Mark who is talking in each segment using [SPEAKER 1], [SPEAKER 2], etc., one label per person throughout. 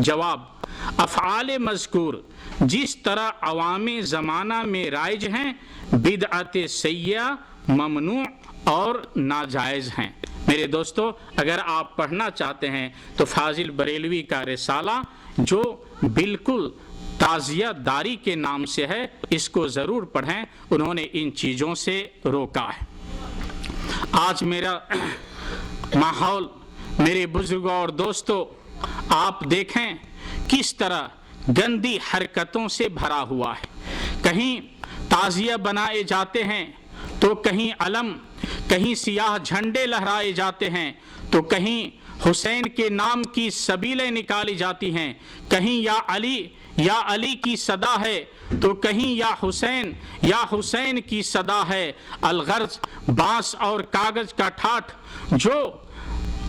[SPEAKER 1] جواب: افعال مذکور جس طرح عوام زمانہ میں رائج ہیں بدعت سیئہ ممنوع اور ناجائز ہیں۔ میرے دوستو، اگر آپ پڑھنا چاہتے ہیں تو فاضل بریلوی کا رسالہ جو بالکل تعزیہ داری کے نام سے ہے، اس کو ضرور پڑھیں۔ انہوں نے ان چیزوں سے روکا ہے۔ آج میرا ماحول، میرے بزرگوں اور دوستوں، آپ دیکھیں کس طرح گندی حرکتوں سے بھرا ہوا ہے۔ کہیں تعزیہ بنائے جاتے ہیں تو کہیں علم، کہیں سیاہ جھنڈے لہرائے جاتے ہیں تو کہیں حسین کے نام کی سبیلیں نکالی جاتی ہیں، کہیں یا علی کی صدا ہے تو کہیں یا حسین کی صدا ہے۔ الغرض بانس اور کاغذ کا ٹھاٹ جو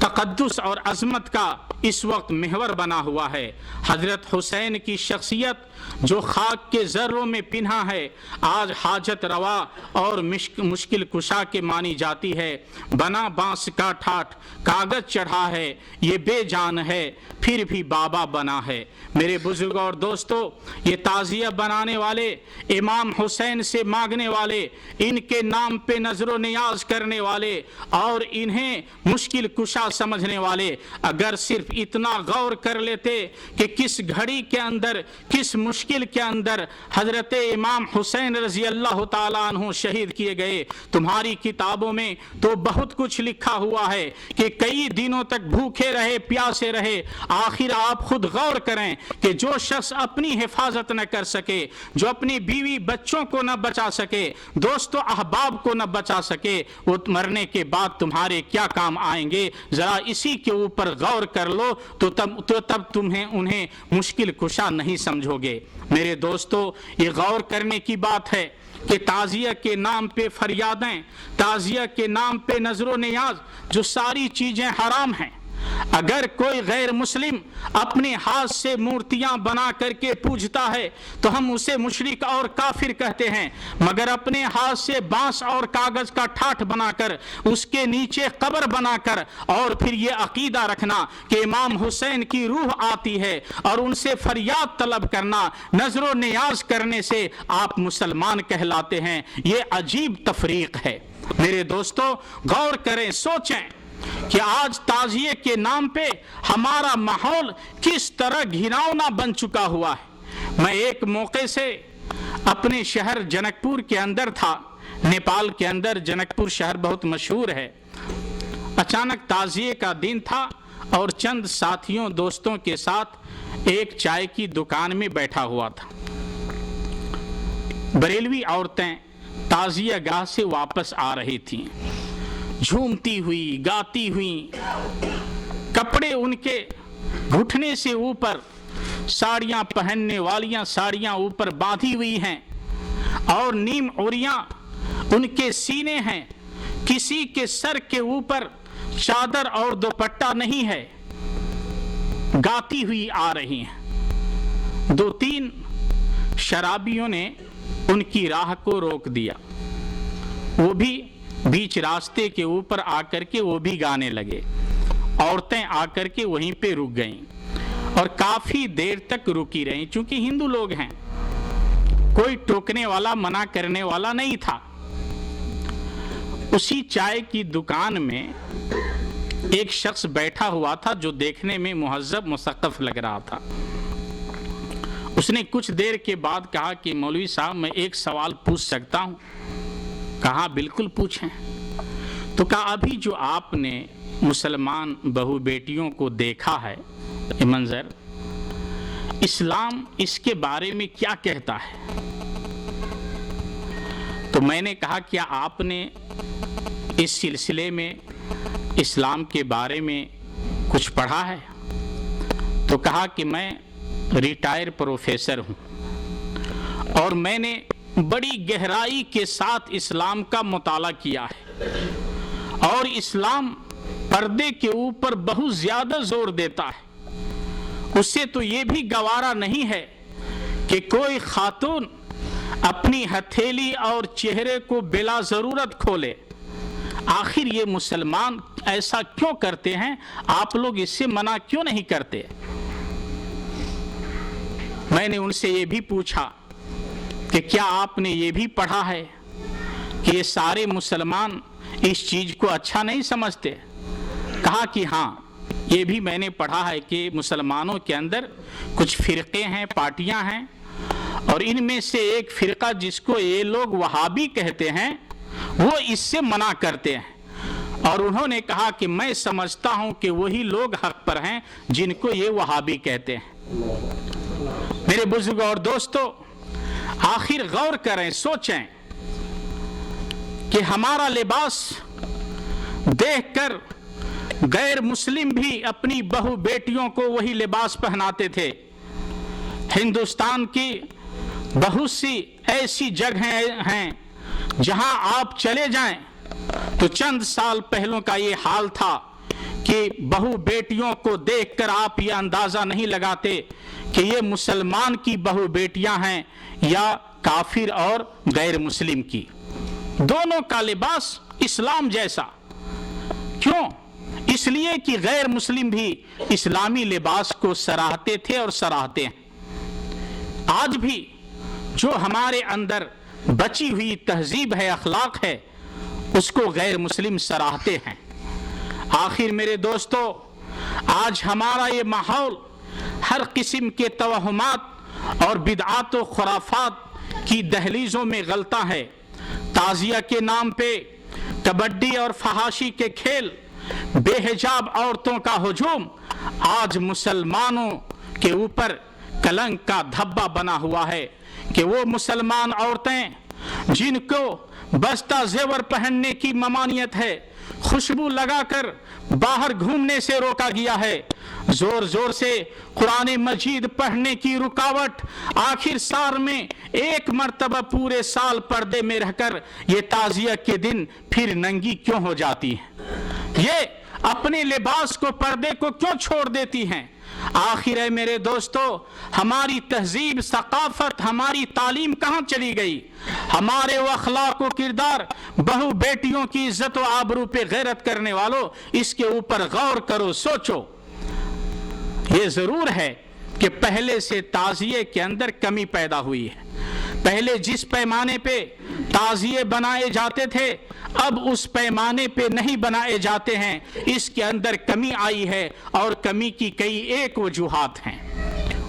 [SPEAKER 1] تقدس اور عظمت کا اس وقت محور بنا ہوا ہے، حضرت حسین کی شخصیت جو خاک کے ذروں میں پنہا ہے، آج حاجت روا اور مشکل کشا کے مانی جاتی ہے۔ بنا بانس کا ٹھاٹ کاغذ چڑھا ہے، یہ بے جان ہے پھر بھی بابا بنا ہے۔ میرے بزرگوں اور دوستوں، یہ تعزیہ بنانے والے، امام حسین سے مانگنے والے، ان کے نام پہ نظر و نیاز کرنے والے اور انہیں مشکل کشا سمجھنے والے اگر صرف اتنا غور کر لیتے کہ کس گھڑی کے اندر، کس مشکل کے اندر حضرت امام حسین رضی اللہ تعالیٰ عنہ شہید کیے گئے۔ تمہاری کتابوں میں تو بہت کچھ لکھا ہوا ہے کہ کئی دنوں تک بھوکے رہے، پیاسے رہے۔ آخر آپ خود غور کریں کہ جو شخص اپنی حفاظت نہ کر سکے، جو اپنی بیوی بچوں کو نہ بچا سکے، دوست و احباب کو نہ بچا سکے، وہ مرنے کے بعد تمہارے کیا کام آئیں گے؟ ذرا اسی کے اوپر غور کر لو تو تب تمہیں انہیں مشکل کشا نہیں سمجھو گے۔ میرے دوستو، یہ غور کرنے کی بات ہے کہ تعزیہ کے نام پہ فریادیں، تعزیہ کے نام پہ نظر و نیاز، جو ساری چیزیں حرام ہیں۔ اگر کوئی غیر مسلم اپنے ہاتھ سے مورتیاں بنا کر کے پوجتا ہے تو ہم اسے مشرک اور کافر کہتے ہیں، مگر اپنے ہاتھ سے بانس اور کاغذ کا ٹھاٹ بنا کر اس کے نیچے قبر بنا کر اور پھر یہ عقیدہ رکھنا کہ امام حسین کی روح آتی ہے اور ان سے فریاد طلب کرنا، نظر و نیاز کرنے سے آپ مسلمان کہلاتے ہیں، یہ عجیب تفریق ہے۔ میرے دوستو، غور کریں، سوچیں کہ آج تعزیے کے نام پہ ہمارا ماحول کس طرح گھناؤنا بن چکا ہوا ہے۔ میں ایک موقع سے اپنے شہر جنک پور کے اندر تھا، نیپال کے اندر جنک پور شہر بہت مشہور ہے۔ اچانک تعزیے کا دن تھا اور چند ساتھیوں دوستوں کے ساتھ ایک چائے کی دکان میں بیٹھا ہوا تھا۔ بریلوی عورتیں تعزیہ گاہ سے واپس آ رہی تھیں، جھومتی ہوئی، گاتی ہوئی، کپڑے ان کے گھٹنے سے اوپر، ساڑیاں پہننے والیاں ساڑیاں اوپر باندھی ہوئی ہیں اور نیم عریاں ان کے سینے ہیں، کسی کے سر کے اوپر چادر اور دوپٹہ نہیں ہے، گاتی ہوئی آ رہی ہیں۔ دو تین شرابیوں نے ان کی راہ کو روک دیا، وہ بھی بیچ راستے کے اوپر آ کر کے وہ بھی گانے لگے۔ عورتیں آ کر کے وہیں پہ رک گئیں اور کافی دیر تک رکی رہیں، چونکہ ہندو لوگ ہیں، کوئی ٹوکنے والا، منع کرنے والا نہیں تھا۔ اسی چائے کی دکان میں ایک شخص بیٹھا ہوا تھا جو دیکھنے میں مہذب مثقف لگ رہا تھا۔ اس نے کچھ دیر کے بعد کہا کہ مولوی صاحب، میں ایک سوال پوچھ سکتا ہوں؟ کہا بالکل پوچھیں۔ تو کہا ابھی جو آپ نے مسلمان بہو بیٹیوں کو دیکھا ہے یہ منظر، اسلام اس کے بارے میں کیا کہتا ہے؟ تو میں نے کہا کیا آپ نے اس سلسلے میں اسلام کے بارے میں کچھ پڑھا ہے؟ تو کہا کہ میں ریٹائر پروفیسر ہوں اور میں نے بڑی گہرائی کے ساتھ اسلام کا مطالعہ کیا ہے، اور اسلام پردے کے اوپر بہت زیادہ زور دیتا ہے۔ اس سے تو یہ بھی گوارا نہیں ہے کہ کوئی خاتون اپنی ہتھیلی اور چہرے کو بلا ضرورت کھولے۔ آخر یہ مسلمان ایسا کیوں کرتے ہیں؟ آپ لوگ اس سے منع کیوں نہیں کرتے؟ میں نے ان سے یہ بھی پوچھا کہ کیا آپ نے یہ بھی پڑھا ہے کہ یہ سارے مسلمان اس چیز کو اچھا نہیں سمجھتے؟ کہا کہ ہاں، یہ بھی میں نے پڑھا ہے کہ مسلمانوں کے اندر کچھ فرقے ہیں، پارٹیاں ہیں، اور ان میں سے ایک فرقہ جس کو یہ لوگ وہابی کہتے ہیں وہ اس سے منع کرتے ہیں، اور انہوں نے کہا کہ میں سمجھتا ہوں کہ وہی لوگ حق پر ہیں جن کو یہ وہابی کہتے ہیں۔ میرے بزرگ اور دوستو، آخر غور کریں، سوچیں کہ ہمارا لباس دیکھ کر غیر مسلم بھی اپنی بہو بیٹیوں کو وہی لباس پہناتے تھے۔ ہندوستان کی بہت سی ایسی جگہیں ہیں جہاں آپ چلے جائیں تو چند سال پہلوں کا یہ حال تھا کہ بہو بیٹیوں کو دیکھ کر آپ یہ اندازہ نہیں لگاتے کہ یہ مسلمان کی بہو بیٹیاں ہیں یا کافر اور غیر مسلم کی۔ دونوں کا لباس اسلام جیسا۔ کیوں؟ اس لیے کہ غیر مسلم بھی اسلامی لباس کو سراہتے تھے اور سراہتے ہیں۔ آج بھی جو ہمارے اندر بچی ہوئی تہذیب ہے، اخلاق ہے، اس کو غیر مسلم سراہتے ہیں۔ آخر میرے دوستو، آج ہمارا یہ ماحول ہر قسم کے توہمات اور بدعات و خرافات کی دہلیزوں میں غلطہ ہے۔ تعزیہ کے نام پہ کبڈی اور فحاشی کے کھیل، بے حجاب عورتوں کا ہجوم آج مسلمانوں کے اوپر کلنک کا دھبا بنا ہوا ہے کہ وہ مسلمان عورتیں جن کو بستہ زیور پہننے کی ممانعت ہے، خوشبو لگا کر باہر گھومنے سے روکا گیا ہے، زور زور سے قرآن مجید پڑھنے کی رکاوٹ، آخر سال میں ایک مرتبہ پورے سال پردے میں رہ کر یہ تعزیہ کے دن پھر ننگی کیوں ہو جاتی ہے؟ یہ اپنے لباس کو، پردے کو کیوں چھوڑ دیتی ہیں؟ آخر ہے میرے دوستو، ہماری تہذیب، ثقافت، ہماری تعلیم کہاں چلی گئی؟ ہمارے وہ اخلاق و کردار، بہو بیٹیوں کی عزت و آبرو پہ غیرت کرنے والوں، اس کے اوپر غور کرو، سوچو۔ یہ ضرور ہے کہ پہلے سے تعزیے کے اندر کمی پیدا ہوئی ہے۔ پہلے جس پیمانے پہ تعزیے بنائے جاتے تھے اب اس پیمانے پہ نہیں بنائے جاتے ہیں، اس کے اندر کمی آئی ہے، اور کمی کی کئی ایک وجوہات ہیں۔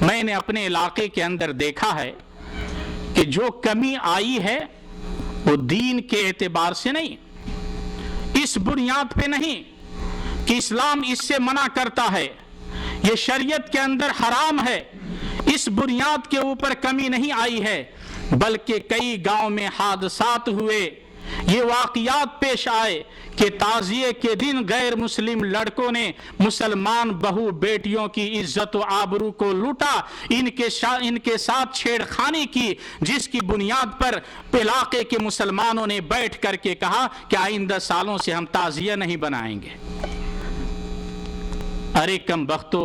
[SPEAKER 1] میں نے اپنے علاقے کے اندر دیکھا ہے کہ جو کمی آئی ہے وہ دین کے اعتبار سے نہیں، اس بنیاد پہ نہیں کہ اسلام اس سے منع کرتا ہے، یہ شریعت کے اندر حرام ہے، اس بنیاد کے اوپر کمی نہیں آئی ہے، بلکہ کئی گاؤں میں حادثات ہوئے، یہ واقعات پیش آئے کہ تعزیے کے دن غیر مسلم لڑکوں نے مسلمان بہو بیٹیوں کی عزت و آبرو کو لوٹا، ان کے ساتھ چھیڑ خانی کی، جس کی بنیاد پر علاقے کے مسلمانوں نے بیٹھ کر کے کہا کہ آئندہ سالوں سے ہم تعزیہ نہیں بنائیں گے۔ ارے کم بختو،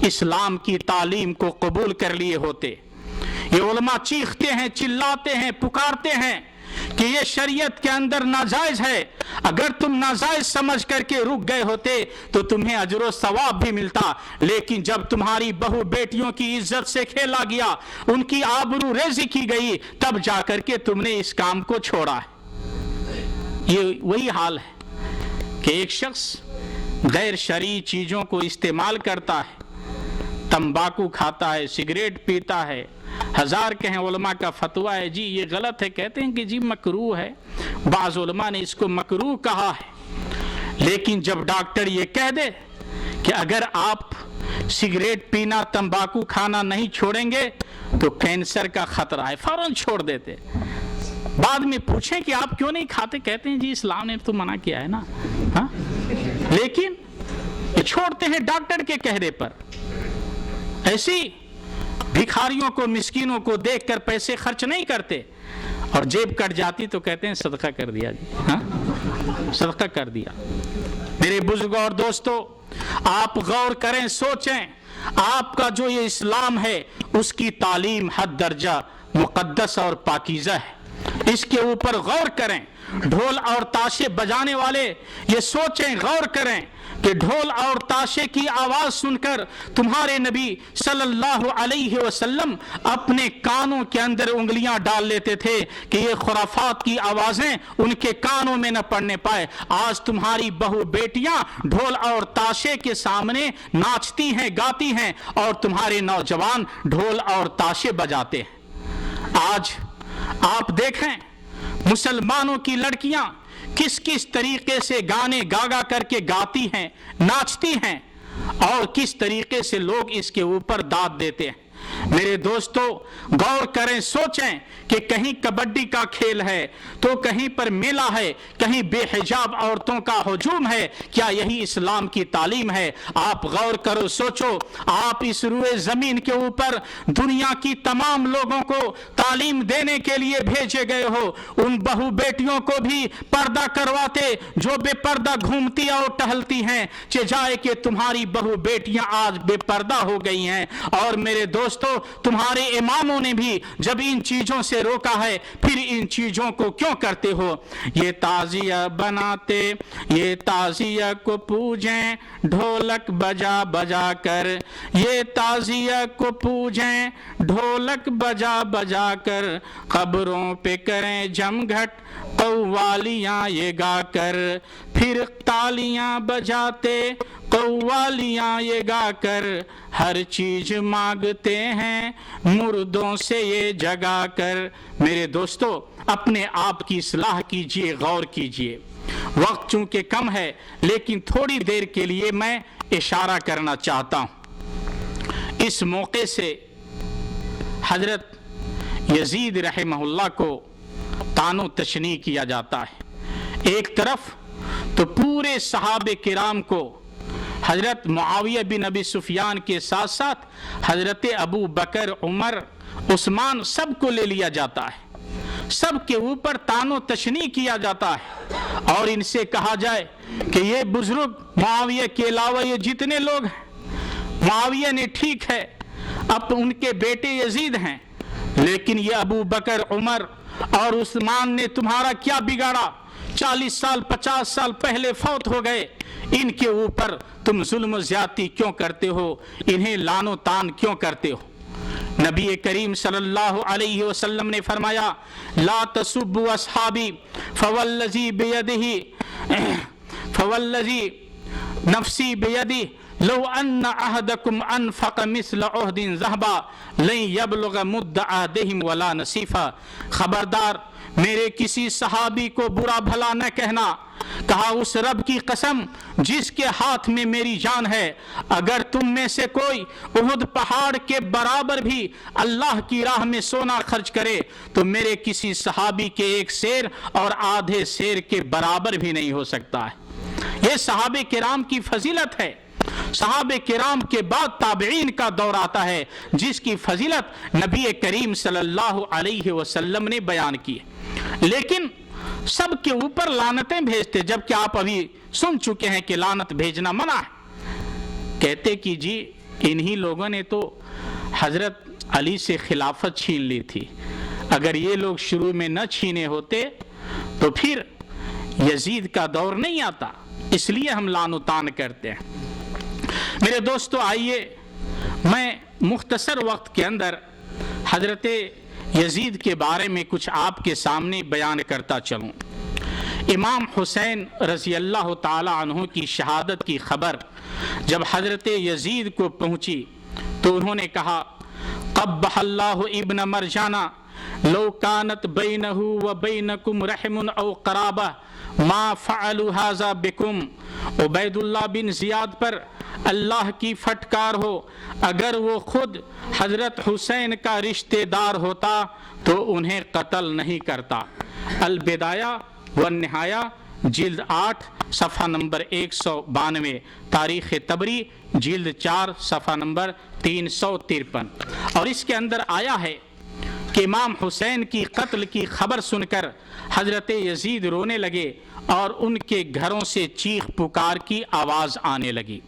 [SPEAKER 1] اسلام کی تعلیم کو قبول کر لیے ہوتے۔ یہ علماء چیختے ہیں، چلاتے ہیں، پکارتے ہیں کہ یہ شریعت کے اندر ناجائز ہے، اگر تم ناجائز سمجھ کر کے رک گئے ہوتے تو تمہیں اجر و ثواب بھی ملتا، لیکن جب تمہاری بہو بیٹیوں کی عزت سے کھیلا گیا، ان کی آبرو ریزی کی گئی، تب جا کر کے تم نے اس کام کو چھوڑا ہے۔ یہ وہی حال ہے کہ ایک شخص غیر شرعی چیزوں کو استعمال کرتا ہے، تمباکو کھاتا ہے، سگریٹ پیتا ہے، ہزار کہیں علماء کا فتویٰ ہے جی یہ غلط ہے، کہتے ہیں کہ جی مکروہ ہے، بعض علماء نے اس کو مکروہ کہا ہے، لیکن جب ڈاکٹر یہ کہہ دے کہ اگر آپ سگریٹ پینا، تمباکو کھانا نہیں چھوڑیں گے تو کینسر کا خطرہ ہے، فوراً چھوڑ دیتے۔ بعد میں پوچھیں کہ آپ کیوں نہیں کھاتے، کہتے ہیں جی اسلام نے تو منع کیا ہے نا، ہاں؟ لیکن یہ چھوڑتے ہیں ڈاکٹر کے کہنے پر۔ ایسی بھکاریوں کو، مسکینوں کو دیکھ کر پیسے خرچ نہیں کرتے، اور جیب کٹ جاتی تو کہتے ہیں صدقہ کر دیا جی، ہاں؟ صدقہ کر دیا۔ میرے بزرگوں اور دوستو، آپ غور کریں، سوچیں، آپ کا جو یہ اسلام ہے اس کی تعلیم حد درجہ مقدس اور پاکیزہ ہے۔ اس کے اوپر غور کریں. ڈھول اور تاشے بجانے والے یہ سوچیں، غور کریں کہ ڈھول اور تاشے کی آواز سن کر تمہارے نبی صلی اللہ علیہ وسلم اپنے کانوں کے اندر انگلیاں ڈال لیتے تھے کہ یہ خرافات کی آوازیں ان کے کانوں میں نہ پڑنے پائے. آج تمہاری بہو بیٹیاں ڈھول اور تاشے کے سامنے ناچتی ہیں، گاتی ہیں، اور تمہارے نوجوان ڈھول اور تاشے بجاتے ہیں. آج آپ دیکھیں مسلمانوں کی لڑکیاں کس کس طریقے سے گانے گا کر کے گاتی ہیں، ناچتی ہیں، اور کس طریقے سے لوگ اس کے اوپر داد دیتے ہیں. میرے دوستو غور کریں، سوچیں کہ کہیں کبڈی کا کھیل ہے تو کہیں پر میلہ ہے، کہیں بے حجاب عورتوں کا ہجوم ہے. کیا یہی اسلام کی تعلیم ہے؟ آپ غور کرو، سوچو. آپ اس روئے زمین کے اوپر دنیا کی تمام لوگوں کو تعلیم دینے کے لیے بھیجے گئے ہو. ان بہو بیٹیوں کو بھی پردہ کرواتے جو بے پردہ گھومتی اور ٹہلتی ہیں. جائے کہ تمہاری بہو بیٹیاں آج بے پردہ ہو گئی ہیں. اور میرے دوستو تمہارے اماموں نے بھی جب ان چیزوں سے روکا ہے، پھر ان چیزوں کو کیوں کرتے ہو؟ یہ تعزیہ بناتے، یہ تعزیہ کو پوجیں ڈھولک بجا بجا کر، یہ تعزیہ کو پوجیں ڈھولک بجا بجا کر، قبروں پہ کریں جم گھٹ قوالیاں یہ گا کر، پھر تالیاں بجاتے قوالیاں یہ گا کر، ہر چیز مانگتے ہیں مردوں سے یہ جگا کر. میرے دوستو اپنے آپ کی اصلاح کیجئے، غور کیجئے. وقت چونکہ کم ہے لیکن تھوڑی دیر کے لیے میں اشارہ کرنا چاہتا ہوں. اس موقع سے حضرت یزید رحمہ اللہ کو طعن و تشنیع کیا جاتا ہے. ایک طرف تو پورے صحابہ کرام کو حضرت معاویہ بن ابی سفیان کے ساتھ ساتھ حضرت ابو بکر، عمر، عثمان سب کو لے لیا جاتا ہے، سب کے اوپر طعن و تشنیع کیا جاتا ہے، اور ان سے کہا جائے کہ یہ بزرگ معاویہ کے علاوہ یہ جتنے لوگ ہیں، معاویہ نے ٹھیک ہے اب ان کے بیٹے یزید ہیں، لیکن یہ ابو بکر، عمر اور عثمان نے تمہارا کیا بگاڑا؟ 40 سال 50 سال پہلے فوت ہو گئے. ان کے اوپر تم ظلم و زیادتی کیوں کرتے ہو؟ انہیں لعن و طعن کیوں کرتے ہو؟ نبی کریم صلی اللہ علیہ وسلم نے فرمایا لا تسبوا اصحابی فوالذی نفسی بیدہ لو ان احدکم انفق مثل عہد ذہبا لن یبلغ مد عہدہم ولا نصیفا. خبردار میرے کسی صحابی کو برا بھلا نہ کہنا. کہا اس رب کی قسم جس کے ہاتھ میں میری جان ہے، اگر تم میں سے کوئی احد پہاڑ کے برابر بھی اللہ کی راہ میں سونا خرچ کرے تو میرے کسی صحابی کے ایک سیر اور آدھے سیر کے برابر بھی نہیں ہو سکتا ہے. یہ صحابہ کرام کی فضیلت ہے. صحابہ کرام کے بعد تابعین کا دور آتا ہے جس کی فضیلت نبی کریم صلی اللہ علیہ وسلم نے بیان کی. لیکن سب کے اوپر لعنتیں بھیجتے، جبکہ آپ ابھی سن چکے ہیں کہ لعنت بھیجنا منع ہے. کہتے کہ جی انہی لوگوں نے تو حضرت علی سے خلافت چھین لی تھی، اگر یہ لوگ شروع میں نہ چھینے ہوتے تو پھر یزید کا دور نہیں آتا، اس لیے ہم لعن و طعن کرتے ہیں. میرے دوستو آئیے میں مختصر وقت کے اندر حضرت یزید کے بارے میں کچھ آپ کے سامنے بیان کرتا چلوں. امام حسین رضی اللہ تعالی عنہ کی شہادت کی خبر جب حضرت یزید کو پہنچی تو انہوں نے کہا قبح اللہ ابن مرجانہ لو کانت بینہ و بینکم رحم او قرابہ ما فعلوا ھذا بکم. عبید اللہ بن زیاد پر اللہ کی پھٹکار ہو، اگر وہ خود حضرت حسین کا رشتہ دار ہوتا تو انہیں قتل نہیں کرتا. البدایہ والنہایہ جلد 8 صفحہ نمبر 192، تاریخ طبری جلد 4 صفحہ نمبر 353. اور اس کے اندر آیا ہے کہ امام حسین کی قتل کی خبر سن کر حضرت یزید رونے لگے اور ان کے گھروں سے چیخ پکار کی آواز آنے لگی.